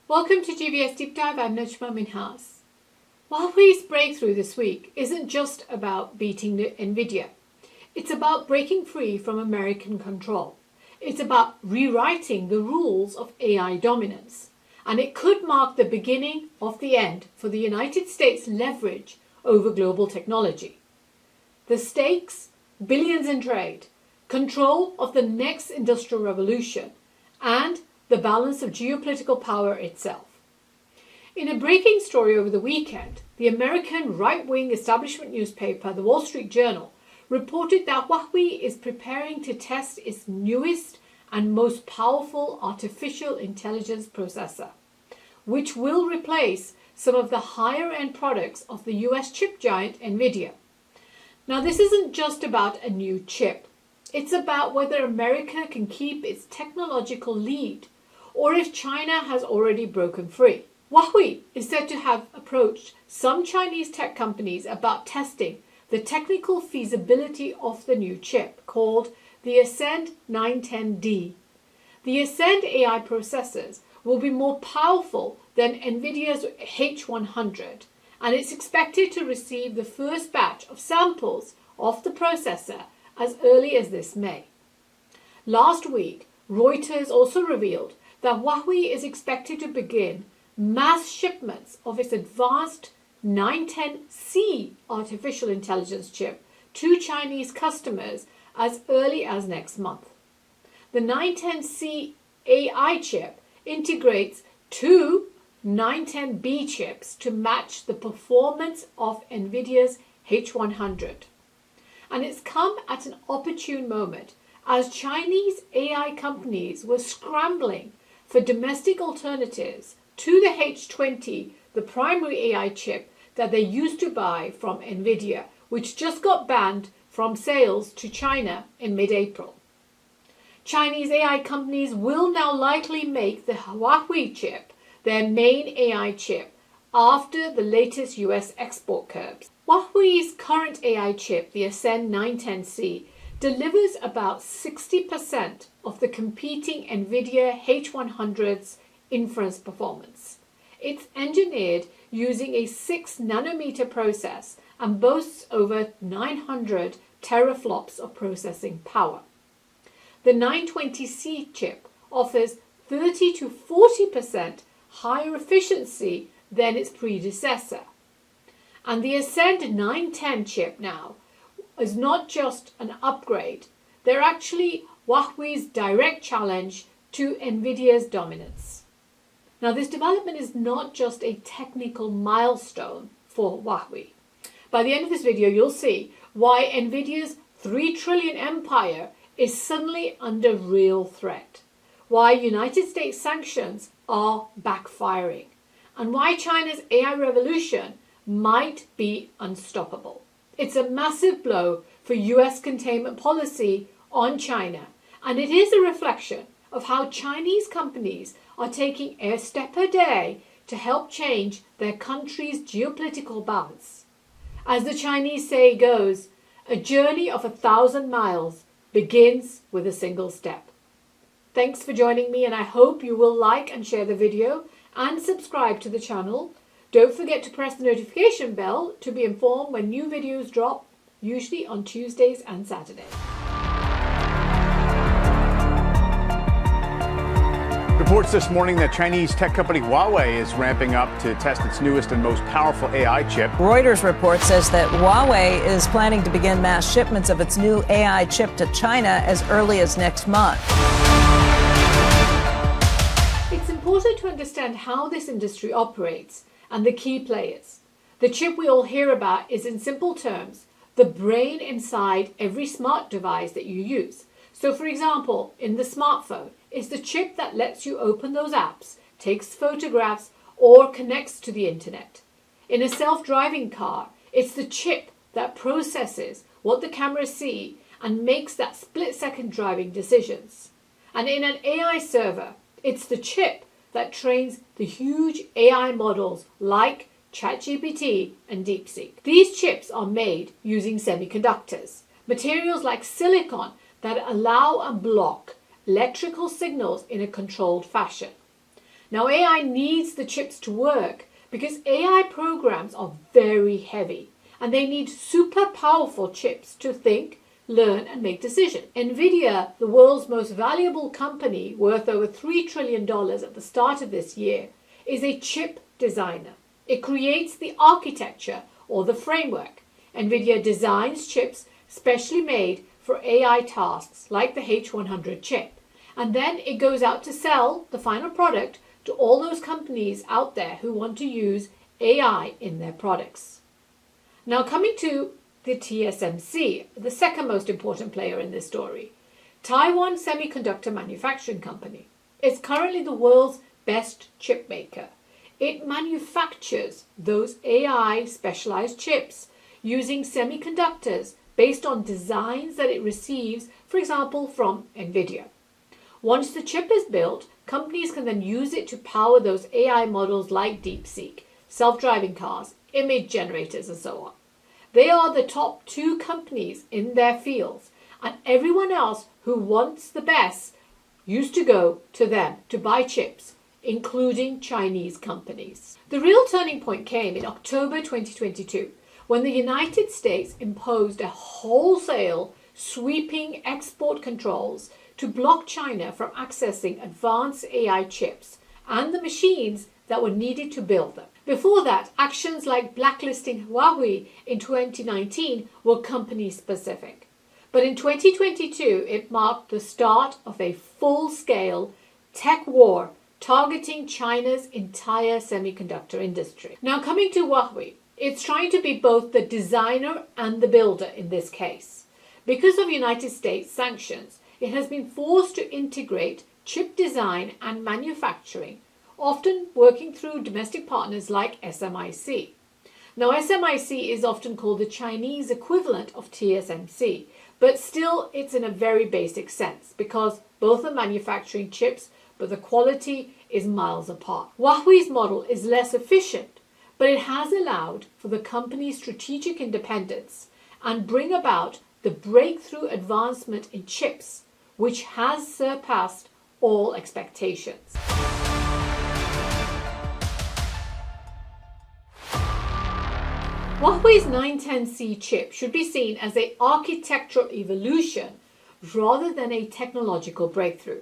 Welcome to GVS Deep Dive. I'm Najma Minhas. Huawei's breakthrough this week isn't just about beating Nvidia. It's about breaking free from American control. It's about rewriting the rules of AI dominance. And it could mark the beginning of the end for the United States' leverage over global technology. The stakes: billions in trade, control of the next industrial revolution, and the balance of geopolitical power itself. In a breaking story over the weekend, the American right-wing establishment newspaper, The Wall Street Journal, reported that Huawei is preparing to test its newest and most powerful artificial intelligence processor, which will replace some of the higher-end products of the US chip giant Nvidia. Now, this isn't just about a new chip. It's about whether America can keep its technological lead, or if China has already broken free. Huawei is said to have approached some Chinese tech companies about testing the technical feasibility of the new chip, called the Ascend 910D. The Ascend AI processors will be more powerful than Nvidia's H100, and it's expected to receive the first batch of samples of the processor as early as this May. Last week, Reuters also revealed that Huawei is expected to begin mass shipments of its advanced 910C artificial intelligence chip to Chinese customers as early as next month. The 910C AI chip integrates two 910B chips to match the performance of Nvidia's H100. And it's come at an opportune moment as Chinese AI companies were scrambling for domestic alternatives to the H20, the primary AI chip that they used to buy from Nvidia, which just got banned from sales to China in mid-April. Chinese AI companies will now likely make the Huawei chip their main AI chip after the latest US export curbs. Huawei's current AI chip, the Ascend 910C, delivers about 60% of the competing Nvidia H100's inference performance. It's engineered using a 6-nanometer process and boasts over 900 teraflops of processing power. The 920C chip offers 30 to 40% higher efficiency than its predecessor. And the Ascend 910 chip now is not just an upgrade, they're actually Huawei's direct challenge to Nvidia's dominance. Now, this development is not just a technical milestone for Huawei. By the end of this video, you'll see why Nvidia's 3 trillion empire is suddenly under real threat, why United States sanctions are backfiring, and why China's AI revolution might be unstoppable. It's a massive blow for US containment policy on China, and it is a reflection of how Chinese companies are taking a step a day to help change their country's geopolitical balance. As the Chinese say goes, a journey of 1,000 miles begins with a single step. Thanks for joining me, and I hope you will like and share the video and subscribe to the channel. Don't forget to press the notification bell to be informed when new videos drop, usually on Tuesdays and Saturdays. Reports this morning that Chinese tech company Huawei is ramping up to test its newest and most powerful AI chip. Reuters report says that Huawei is planning to begin mass shipments of its new AI chip to China as early as next month. It's important to understand how this industry operates and the key players. The chip we all hear about is, in simple terms, the brain inside every smart device that you use. So, for example, in the smartphone, it's the chip that lets you open those apps, takes photographs, or connects to the internet. In a self-driving car, it's the chip that processes what the cameras see and makes that split-second driving decisions. And in an AI server, it's the chip that trains the huge AI models like ChatGPT and DeepSeek. These chips are made using semiconductors, materials like silicon that allow and block electrical signals in a controlled fashion. Now, AI needs the chips to work because AI programs are very heavy and they need super powerful chips to think, learn, and make decisions. Nvidia, the world's most valuable company, worth over $3 trillion at the start of this year, is a chip designer. It creates the architecture or the framework. Nvidia designs chips specially made for AI tasks like the H100 chip. And then it goes out to sell the final product to all those companies out there who want to use AI in their products. Now, coming to the TSMC, the second most important player in this story, Taiwan Semiconductor Manufacturing Company. It's currently the world's best chip maker. It manufactures those AI specialized chips using semiconductors based on designs that it receives, for example, from Nvidia. Once the chip is built, companies can then use it to power those AI models like DeepSeek, self-driving cars, image generators, and so on. They are the top two companies in their fields, and everyone else who wants the best used to go to them to buy chips, including Chinese companies. The real turning point came in October 2022, when the United States imposed a wholesale, sweeping export controls to block China from accessing advanced AI chips and the machines that were needed to build them. Before that, actions like blacklisting Huawei in 2019 were company-specific. But in 2022, it marked the start of a full-scale tech war targeting China's entire semiconductor industry. Now, coming to Huawei, it's trying to be both the designer and the builder in this case. Because of United States sanctions, it has been forced to integrate chip design and manufacturing, often working through domestic partners like SMIC. Now, SMIC is often called the Chinese equivalent of TSMC, but still it's in a very basic sense because both are manufacturing chips, but the quality is miles apart. Huawei's model is less efficient, but it has allowed for the company's strategic independence and bring about the breakthrough advancement in chips, which has surpassed all expectations. Huawei's 910C chip should be seen as an architectural evolution rather than a technological breakthrough.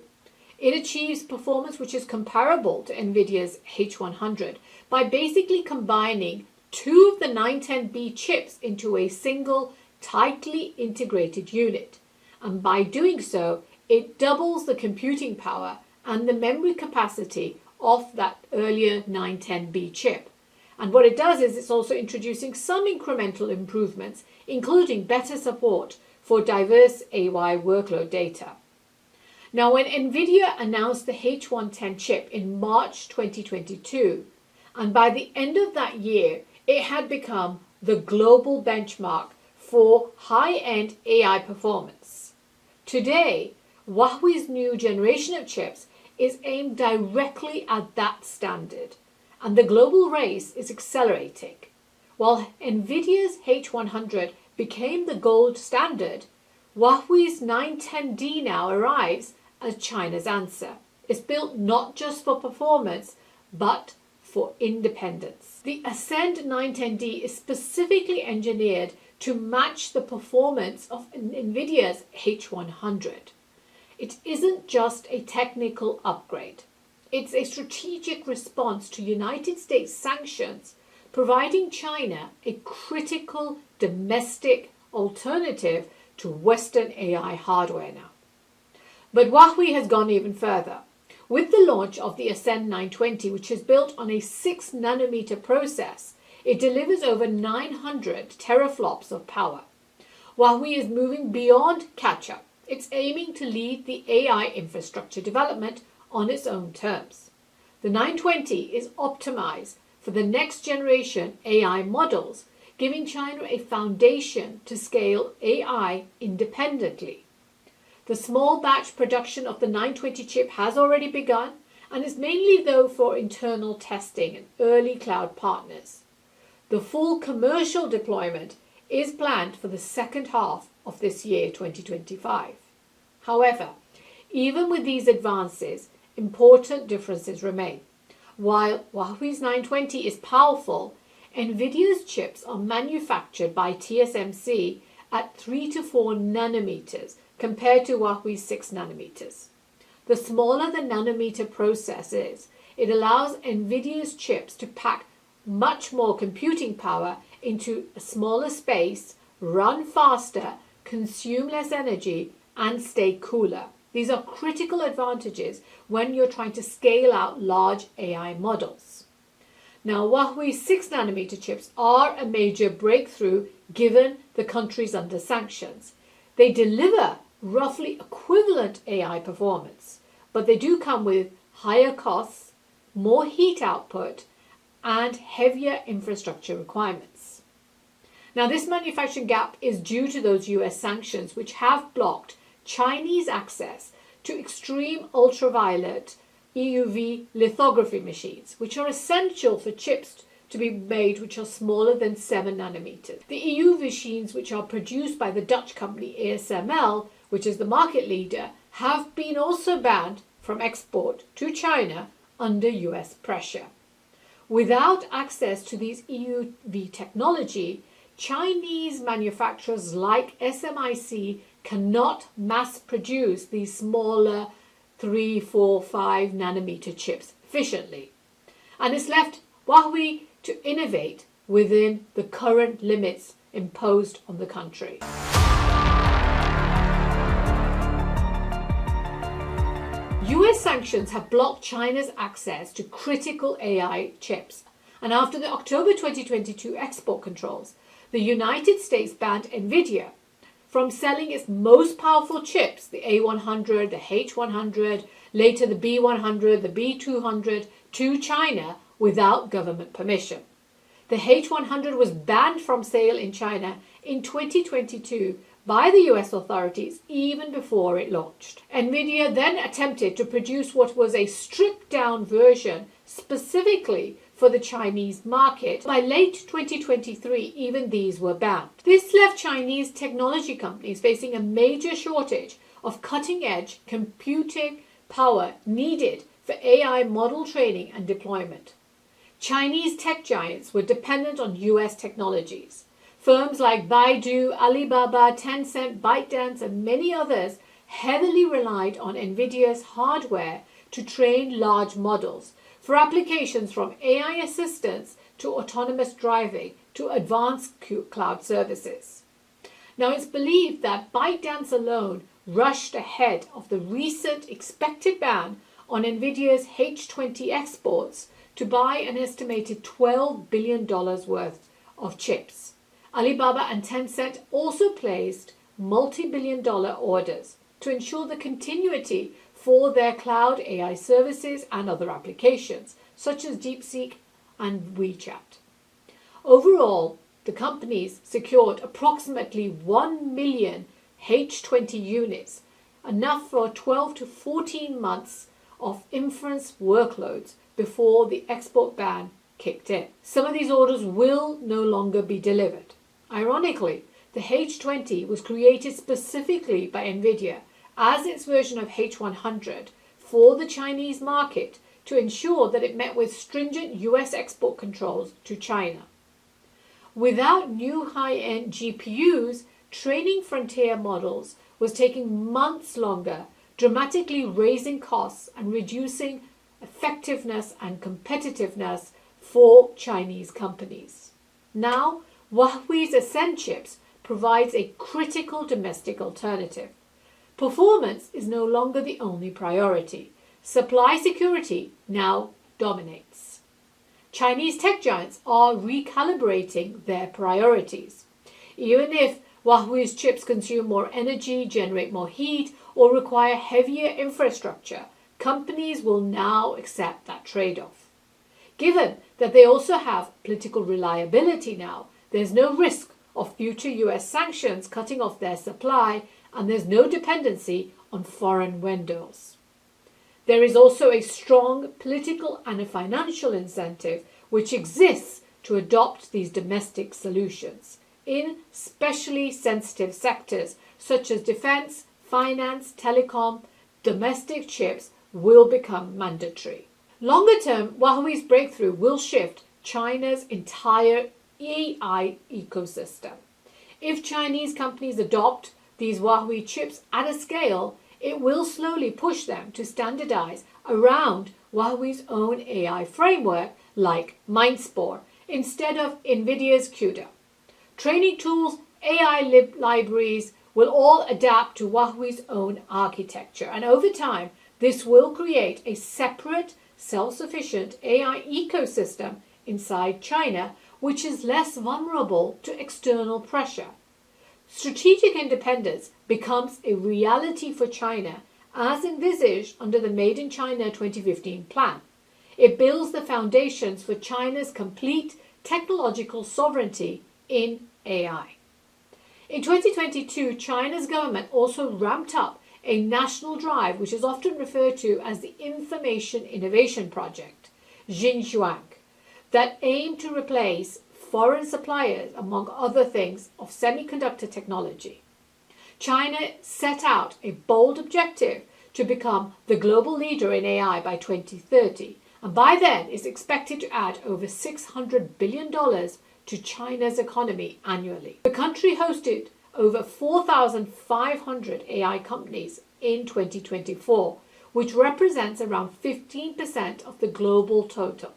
It achieves performance which is comparable to Nvidia's H100 by basically combining two of the 910B chips into a single, tightly integrated unit. And by doing so, it doubles the computing power and the memory capacity of that earlier 910B chip. And what it does is it's also introducing some incremental improvements, including better support for diverse AI workload data. Now, when Nvidia announced the H110 chip in March 2022, and by the end of that year, it had become the global benchmark for high-end AI performance. Today, Huawei's new generation of chips is aimed directly at that standard, and the global race is accelerating. While Nvidia's H100 became the gold standard, Huawei's 910D now arrives as China's answer. It's built not just for performance, but for independence. The Ascend 910D is specifically engineered to match the performance of Nvidia's H100. It isn't just a technical upgrade. It's a strategic response to United States sanctions, providing China a critical domestic alternative to Western AI hardware now. But Huawei has gone even further. With the launch of the Ascend 920, which is built on a 6-nanometer process, it delivers over 900 teraflops of power. Huawei is moving beyond catch-up. It's aiming to lead the AI infrastructure development on its own terms. The 920 is optimized for the next generation AI models, giving China a foundation to scale AI independently. The small batch production of the 920 chip has already begun and is mainly though for internal testing and early cloud partners. The full commercial deployment is planned for the second half of this year, 2025. However, even with these advances, important differences remain. While Huawei's 920 is powerful, Nvidia's chips are manufactured by TSMC at 3 to 4 nanometers compared to Huawei's 6 nanometers. The smaller the nanometer process is, it allows Nvidia's chips to pack much more computing power into a smaller space, run faster, consume less energy, and stay cooler. These are critical advantages when you're trying to scale out large AI models. Now, Huawei's 6 nanometer chips are a major breakthrough given the countries under sanctions. They deliver roughly equivalent AI performance, but they do come with higher costs, more heat output, and heavier infrastructure requirements. Now, this manufacturing gap is due to those US sanctions which have blocked Chinese access to extreme ultraviolet EUV lithography machines, which are essential for chips to be made which are smaller than 7 nanometers. The EUV machines, which are produced by the Dutch company ASML, which is the market leader, have been also banned from export to China under US pressure. Without access to these EUV technology, Chinese manufacturers like SMIC cannot mass produce these smaller 3, 4, 5 nanometer chips efficiently. And it's left Huawei to innovate within the current limits imposed on the country. US sanctions have blocked China's access to critical AI chips. And after the October 2022 export controls, the United States banned Nvidia from selling its most powerful chips, the A100, the H100, later the B100, the B200, to China without government permission. The H100 was banned from sale in China in 2022 by the US authorities even before it launched. Nvidia then attempted to produce what was a stripped-down version specifically for the Chinese market. By late 2023, even these were banned. This left Chinese technology companies facing a major shortage of cutting-edge computing power needed for AI model training and deployment. Chinese tech giants were dependent on US technologies. Firms like Baidu, Alibaba, Tencent, ByteDance, and many others heavily relied on Nvidia's hardware to train large models for applications from AI assistance to autonomous driving to advanced cloud services. Now, it's believed that ByteDance alone rushed ahead of the recent expected ban on Nvidia's H20 exports to buy an estimated $12 billion worth of chips. Alibaba and Tencent also placed multi-billion-dollar orders to ensure the continuity for their cloud AI services and other applications, such as DeepSeek and WeChat. Overall, the companies secured approximately 1 million H20 units, enough for 12 to 14 months of inference workloads before the export ban kicked in. Some of these orders will no longer be delivered. Ironically, the H20 was created specifically by Nvidia as its version of H100 for the Chinese market to ensure that it met with stringent US export controls to China. Without new high-end GPUs, training frontier models was taking months longer, dramatically raising costs and reducing effectiveness and competitiveness for Chinese companies. Now, Huawei's Ascend chips provides a critical domestic alternative. Performance is no longer the only priority. Supply security now dominates. Chinese tech giants are recalibrating their priorities. Even if Huawei's chips consume more energy, generate more heat, or require heavier infrastructure, companies will now accept that trade-off. Given that they also have political reliability now, there's no risk of future US sanctions cutting off their supply, and there's no dependency on foreign vendors. There is also a strong political and a financial incentive which exists to adopt these domestic solutions in specially sensitive sectors such as defense, finance, telecom. Domestic chips will become mandatory. Longer term, Huawei's breakthrough will shift China's entire AI ecosystem. If Chinese companies adopt these Huawei chips at a scale, it will slowly push them to standardize around Huawei's own AI framework like MindSpore instead of Nvidia's CUDA. Training tools, AI libraries will all adapt to Huawei's own architecture, and over time this will create a separate, self-sufficient AI ecosystem inside China, which is less vulnerable to external pressure. Strategic independence becomes a reality for China as envisaged under the Made in China 2015 plan. It builds the foundations for China's complete technological sovereignty in AI. In 2022, China's government also ramped up a national drive, which is often referred to as the Information Innovation Project, Xinjiang, that aimed to replace foreign suppliers, among other things, of semiconductor technology. China set out a bold objective to become the global leader in AI by 2030, and by then is expected to add over $600 billion to China's economy annually. The country hosted over 4,500 AI companies in 2024, which represents around 15% of the global total.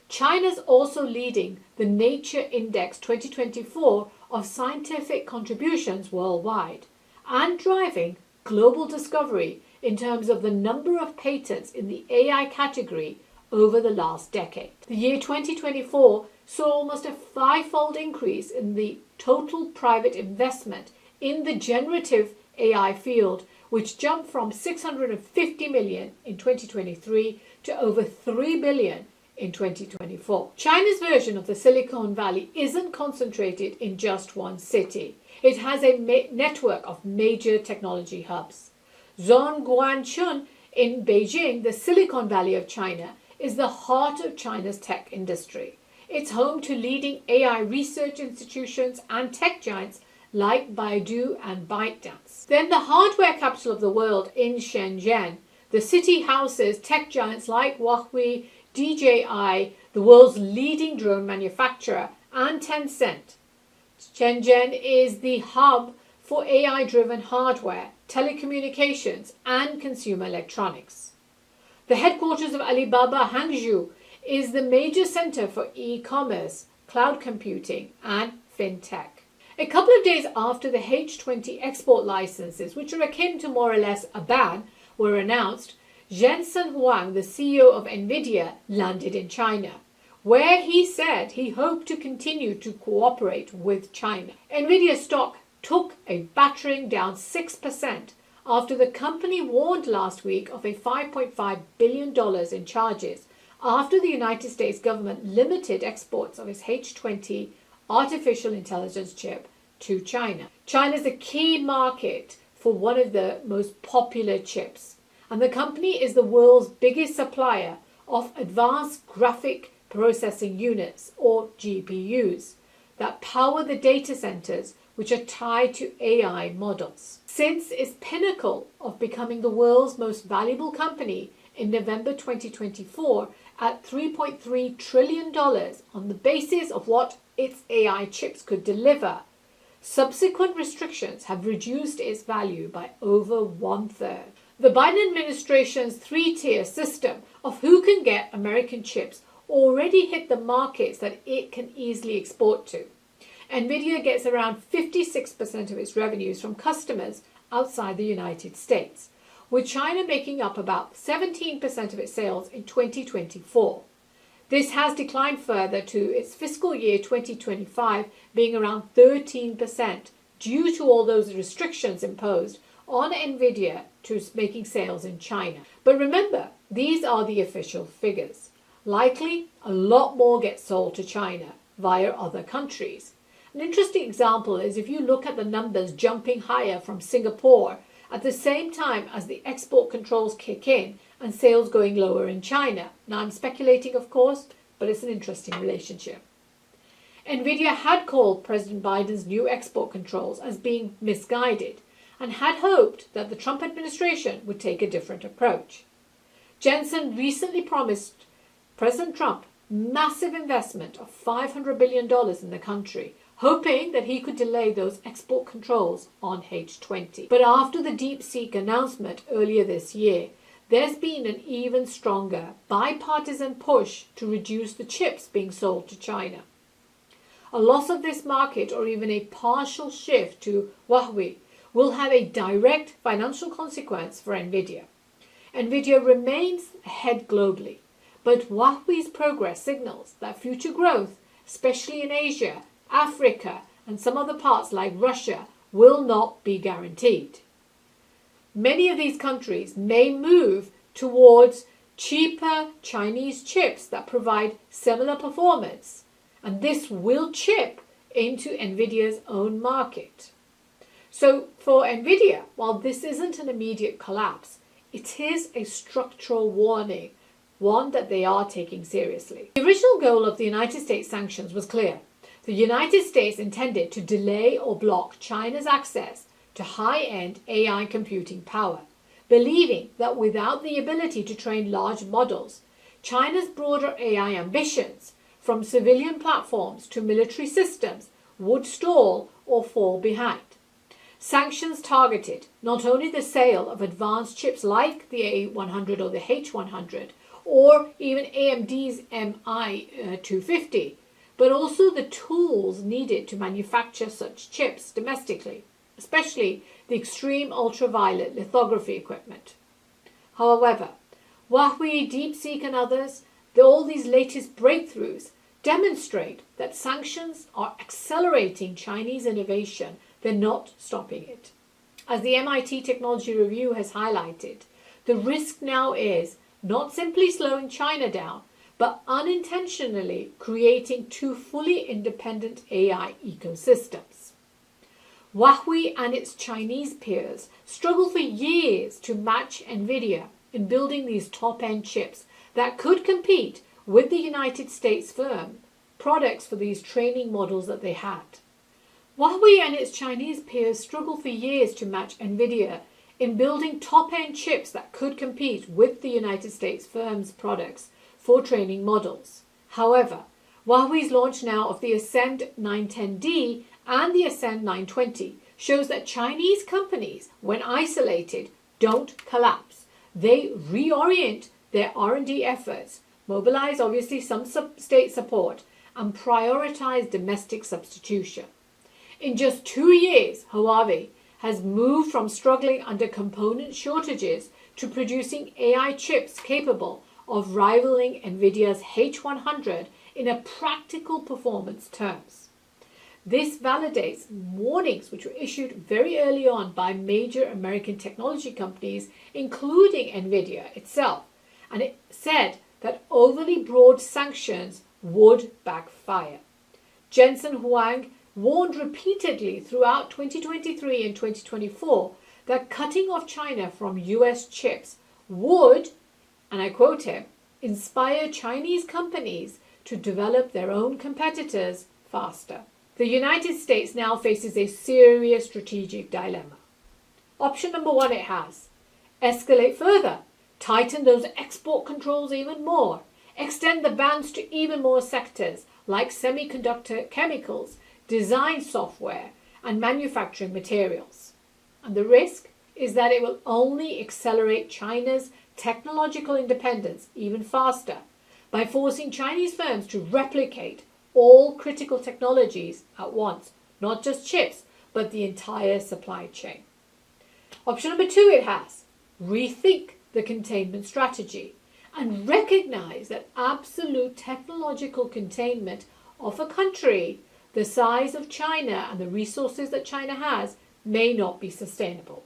China's also leading the Nature Index 2024 of scientific contributions worldwide and driving global discovery in terms of the number of patents in the AI category over the last decade. The year 2024 saw almost a five-fold increase in the total private investment in the generative AI field, which jumped from $650 million in 2023 to over $3 billion in 2024. China's version of the Silicon Valley isn't concentrated in just one city. It has a network of major technology hubs. Zhongguancun in Beijing, the Silicon Valley of China, is the heart of China's tech industry. It's home to leading AI research institutions and tech giants like Baidu and ByteDance. Then the hardware capital of the world in Shenzhen, the city houses tech giants like Huawei, DJI, the world's leading drone manufacturer, and Tencent. Shenzhen is the hub for AI-driven hardware, telecommunications, and consumer electronics. The headquarters of Alibaba, Hangzhou, is the major center for e-commerce, cloud computing, and fintech. A couple of days after the H20 export licenses, which are akin to more or less a ban, were announced, Jensen Huang, the CEO of Nvidia, landed in China, where he said he hoped to continue to cooperate with China. Nvidia stock took a battering, down 6%, after the company warned last week of a $5.5 billion in charges after the United States government limited exports of its H20 artificial intelligence chip to China. China is a key market for one of the most popular chips, and the company is the world's biggest supplier of advanced graphic processing units, or GPUs, that power the data centers which are tied to AI models. Since its pinnacle of becoming the world's most valuable company in November 2024 at $3.3 trillion on the basis of what its AI chips could deliver, subsequent restrictions have reduced its value by over 1/3. The Biden administration's three-tier system of who can get American chips already hit the markets that it can easily export to. Nvidia gets around 56% of its revenues from customers outside the United States, with China making up about 17% of its sales in 2024. This has declined further to its fiscal year 2025 being around 13% due to all those restrictions imposed on Nvidia to making sales in China. But remember, these are the official figures. Likely, a lot more gets sold to China via other countries. An interesting example is if you look at the numbers jumping higher from Singapore at the same time as the export controls kick in and sales going lower in China. Now, I'm speculating, of course, but it's an interesting relationship. Nvidia had called President Biden's new export controls as being misguided and had hoped that the Trump administration would take a different approach. Jensen recently promised President Trump massive investment of $500 billion in the country, hoping that he could delay those export controls on H20. But after the DeepSeek announcement earlier this year, there's been an even stronger bipartisan push to reduce the chips being sold to China. A loss of this market or even a partial shift to Huawei will have a direct financial consequence for Nvidia. Nvidia remains ahead globally, but Huawei's progress signals that future growth, especially in Asia, Africa, and some other parts like Russia, will not be guaranteed. Many of these countries may move towards cheaper Chinese chips that provide similar performance, and this will chip into Nvidia's own market. So for Nvidia, while this isn't an immediate collapse, it is a structural warning, one that they are taking seriously. The original goal of the United States sanctions was clear. The United States intended to delay or block China's access to high-end AI computing power, believing that without the ability to train large models, China's broader AI ambitions, from civilian platforms to military systems, would stall or fall behind. Sanctions targeted not only the sale of advanced chips like the A100 or the H100, or even AMD's MI250, but also the tools needed to manufacture such chips domestically, especially the extreme ultraviolet lithography equipment. However, Huawei, DeepSeek and others, all these latest breakthroughs demonstrate that sanctions are accelerating Chinese innovation. They're not stopping it. As the MIT Technology Review has highlighted, the risk now is not simply slowing China down, but unintentionally creating two fully independent AI ecosystems. Huawei and its Chinese peers struggled for years to match Nvidia in building these top-end chips that could compete with the United States firm products for these training models that they had. Huawei and its Chinese peers struggled for years to match Nvidia in building top-end chips that could compete with the United States firm's products for training models. However, Huawei's launch now of the Ascend 910D and the Ascend 920 shows that Chinese companies, when isolated, don't collapse. They reorient their R&D efforts, mobilize obviously some state support, and prioritize domestic substitution. In just 2 years, Huawei has moved from struggling under component shortages to producing AI chips capable of rivaling Nvidia's H100 in a practical performance terms. This validates warnings which were issued very early on by major American technology companies, including Nvidia itself, and it said that overly broad sanctions would backfire. Jensen Huang warned repeatedly throughout 2023 and 2024 that cutting off China from US chips would, and I quote him, inspire Chinese companies to develop their own competitors faster. The United States now faces a serious strategic dilemma. Option number one it has: escalate further, tighten those export controls even more, extend the bans to even more sectors like semiconductor chemicals, design software, and manufacturing materials. And the risk is that it will only accelerate China's technological independence even faster by forcing Chinese firms to replicate all critical technologies at once, not just chips, but the entire supply chain. Option number two it has: rethink the containment strategy and recognize that absolute technological containment of a country the size of China and the resources that China has may not be sustainable.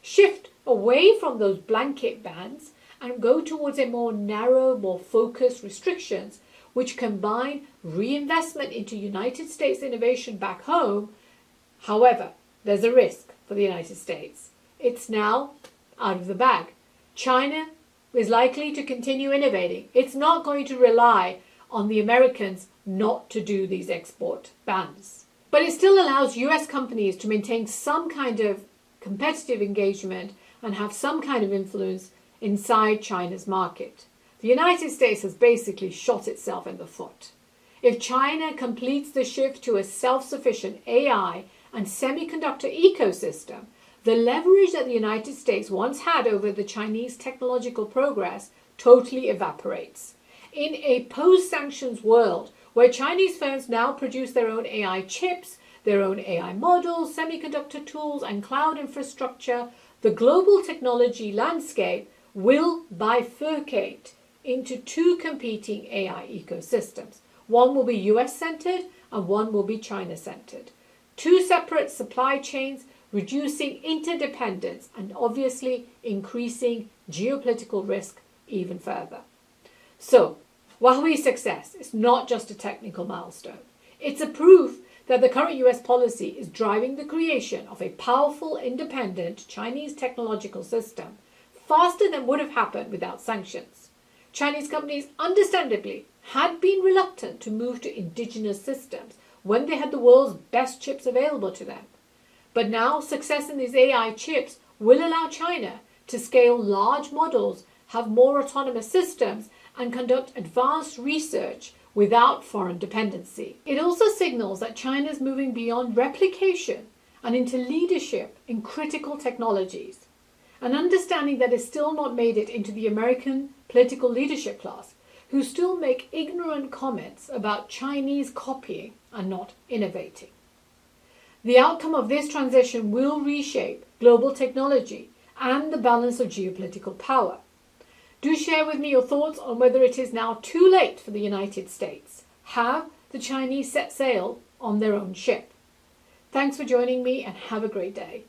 Shift away from those blanket bans and go towards a more narrow, more focused restrictions which combine reinvestment into United States innovation back home. However, there's a risk for the United States. It's now out of the bag. China is likely to continue innovating. It's not going to rely on the Americans not to do these export bans. But it still allows US companies to maintain some kind of competitive engagement and have some kind of influence inside China's market. The United States has basically shot itself in the foot. If China completes the shift to a self-sufficient AI and semiconductor ecosystem, the leverage that the United States once had over the Chinese technological progress totally evaporates. In a post-sanctions world where Chinese firms now produce their own AI chips, their own AI models, semiconductor tools, and cloud infrastructure, the global technology landscape will bifurcate into two competing AI ecosystems. One will be US-centered and one will be China-centered. Two separate supply chains, reducing interdependence and obviously increasing geopolitical risk even further. So, Huawei's success is not just a technical milestone. It's a proof that the current US policy is driving the creation of a powerful, independent Chinese technological system faster than would have happened without sanctions. Chinese companies understandably had been reluctant to move to indigenous systems when they had the world's best chips available to them. But now success in these AI chips will allow China to scale large models, have more autonomous systems, and conduct advanced research without foreign dependency. It also signals that China is moving beyond replication and into leadership in critical technologies, an understanding that has still not made it into the American political leadership class, who still make ignorant comments about Chinese copying and not innovating. The outcome of this transition will reshape global technology and the balance of geopolitical power. Do share with me your thoughts on whether it is now too late for the United States. Have the Chinese set sail on their own ship? Thanks for joining me and have a great day.